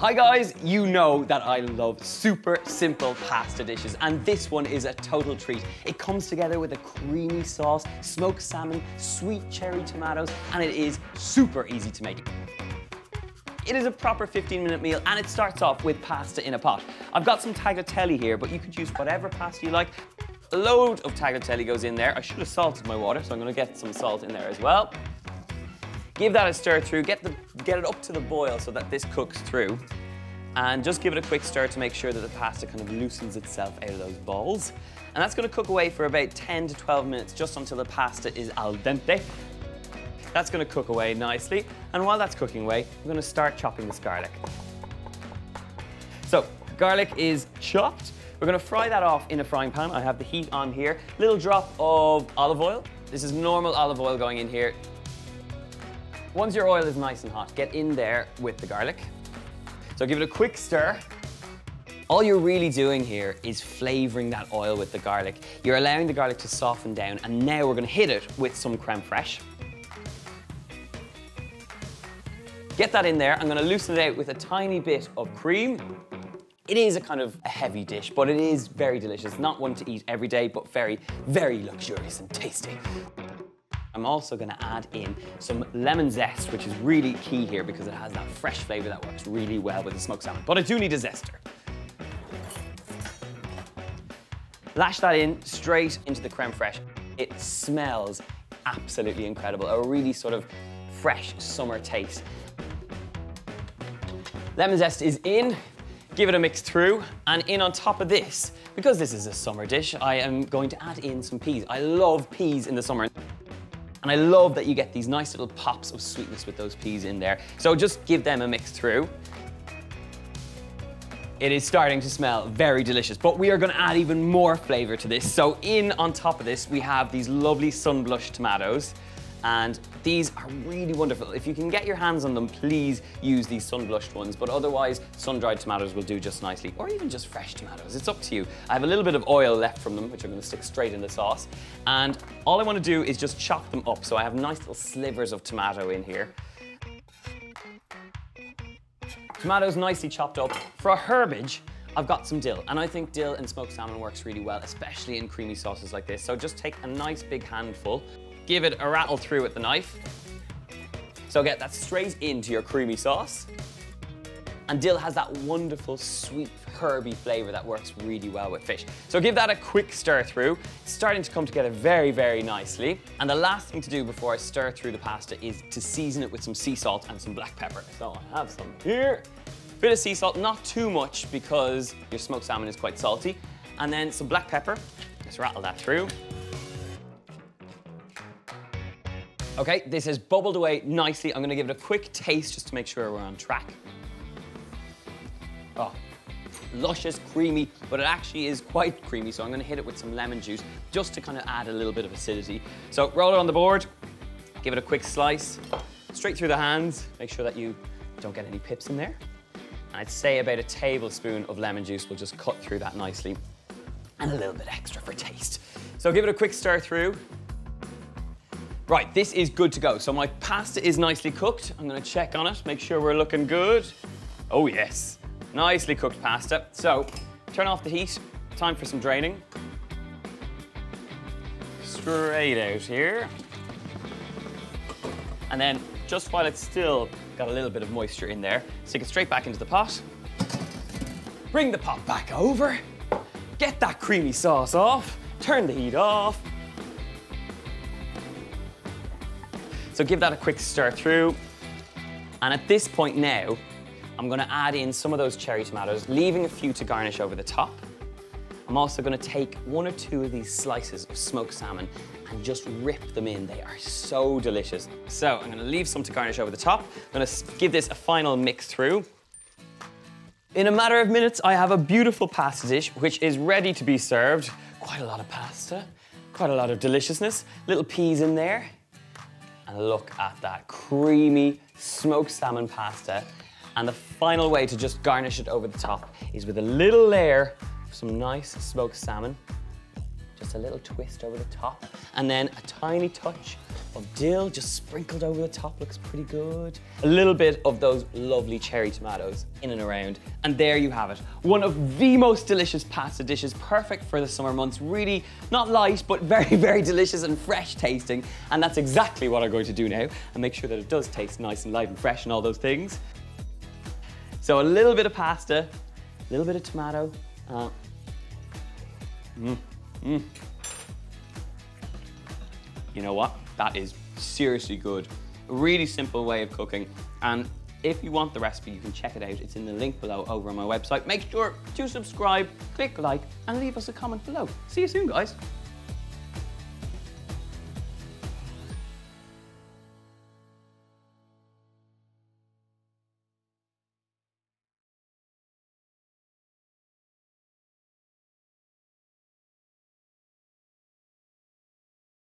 Hi guys, you know that I love super simple pasta dishes, and this one is a total treat. It comes together with a creamy sauce, smoked salmon, sweet cherry tomatoes, and it is super easy to make. It is a proper 15-minute meal, and it starts off with pasta in a pot. I've got some tagliatelle here, but you could use whatever pasta you like. A load of tagliatelle goes in there. I should have salted my water, so I'm gonna get some salt in there as well. Give that a stir through, get it up to the boil so that this cooks through. And just give it a quick stir to make sure that the pasta kind of loosens itself out of those balls. And that's gonna cook away for about 10 to 12 minutes, just until the pasta is al dente. That's gonna cook away nicely. And while that's cooking away, we're gonna start chopping this garlic. So, garlic is chopped. We're gonna fry that off in a frying pan. I have the heat on here. Little drop of olive oil. This is normal olive oil going in here. Once your oil is nice and hot, get in there with the garlic. So give it a quick stir. All you're really doing here is flavoring that oil with the garlic. You're allowing the garlic to soften down, and now we're gonna hit it with some creme fraiche. Get that in there. I'm gonna loosen it out with a tiny bit of cream. It is a kind of a heavy dish, but it is very delicious. Not one to eat every day, but very, very luxurious and tasty. I'm also gonna add in some lemon zest, which is really key here because it has that fresh flavor that works really well with the smoked salmon. But I do need a zester. Lash that in straight into the creme fraiche. It smells absolutely incredible. A really sort of fresh summer taste. Lemon zest is in. Give it a mix through, and in on top of this, because this is a summer dish, I am going to add in some peas. I love peas in the summer. And I love that you get these nice little pops of sweetness with those peas in there. So just give them a mix through. It is starting to smell very delicious, but we are gonna add even more flavor to this. So in on top of this, we have these lovely sun-blushed tomatoes. And these are really wonderful. If you can get your hands on them, please use these sun-blushed ones, but otherwise sun-dried tomatoes will do just nicely, or even just fresh tomatoes. It's up to you. I have a little bit of oil left from them, which I'm gonna stick straight in the sauce. And all I wanna do is just chop them up. So I have nice little slivers of tomato in here. Tomatoes nicely chopped up. For a herbage, I've got some dill, and I think dill and smoked salmon works really well, especially in creamy sauces like this. So just take a nice big handful, give it a rattle through with the knife. So get that straight into your creamy sauce. And dill has that wonderful, sweet, herby flavor that works really well with fish. So give that a quick stir through. It's starting to come together very, very nicely. And the last thing to do before I stir through the pasta is to season it with some sea salt and some black pepper. So I have some here. Bit of sea salt, not too much because your smoked salmon is quite salty. And then some black pepper. Just rattle that through. Okay, this has bubbled away nicely. I'm gonna give it a quick taste just to make sure we're on track. Oh, luscious, creamy, but it actually is quite creamy, so I'm gonna hit it with some lemon juice just to kind of add a little bit of acidity. So roll it on the board, give it a quick slice, straight through the hands, make sure that you don't get any pips in there. And I'd say about a tablespoon of lemon juice will just cut through that nicely, and a little bit extra for taste. So give it a quick stir through. Right, this is good to go. So my pasta is nicely cooked. I'm gonna check on it, make sure we're looking good. Oh yes, nicely cooked pasta. So, turn off the heat. Time for some draining. Straight out here. And then, just while it's still got a little bit of moisture in there, stick it straight back into the pot. Bring the pot back over. Get that creamy sauce off. Turn the heat off. So give that a quick stir through. And at this point now, I'm gonna add in some of those cherry tomatoes, leaving a few to garnish over the top. I'm also gonna take one or two of these slices of smoked salmon and just rip them in. They are so delicious. So I'm gonna leave some to garnish over the top. I'm gonna give this a final mix through. In a matter of minutes, I have a beautiful pasta dish, which is ready to be served. Quite a lot of pasta, quite a lot of deliciousness. Little peas in there. And look at that creamy smoked salmon pasta. And the final way to just garnish it over the top is with a little layer of some nice smoked salmon. Just a little twist over the top. And then a tiny touch of dill just sprinkled over the top, looks pretty good. A little bit of those lovely cherry tomatoes in and around. And there you have it. One of the most delicious pasta dishes, perfect for the summer months. Really not light, but very, very delicious and fresh tasting. And that's exactly what I'm going to do now and make sure that it does taste nice and light and fresh and all those things. So a little bit of pasta, a little bit of tomato. You know what? That is seriously good. A really simple way of cooking. And if you want the recipe, you can check it out. It's in the link below over on my website. Make sure to subscribe, click like, and leave us a comment below. See you soon, guys.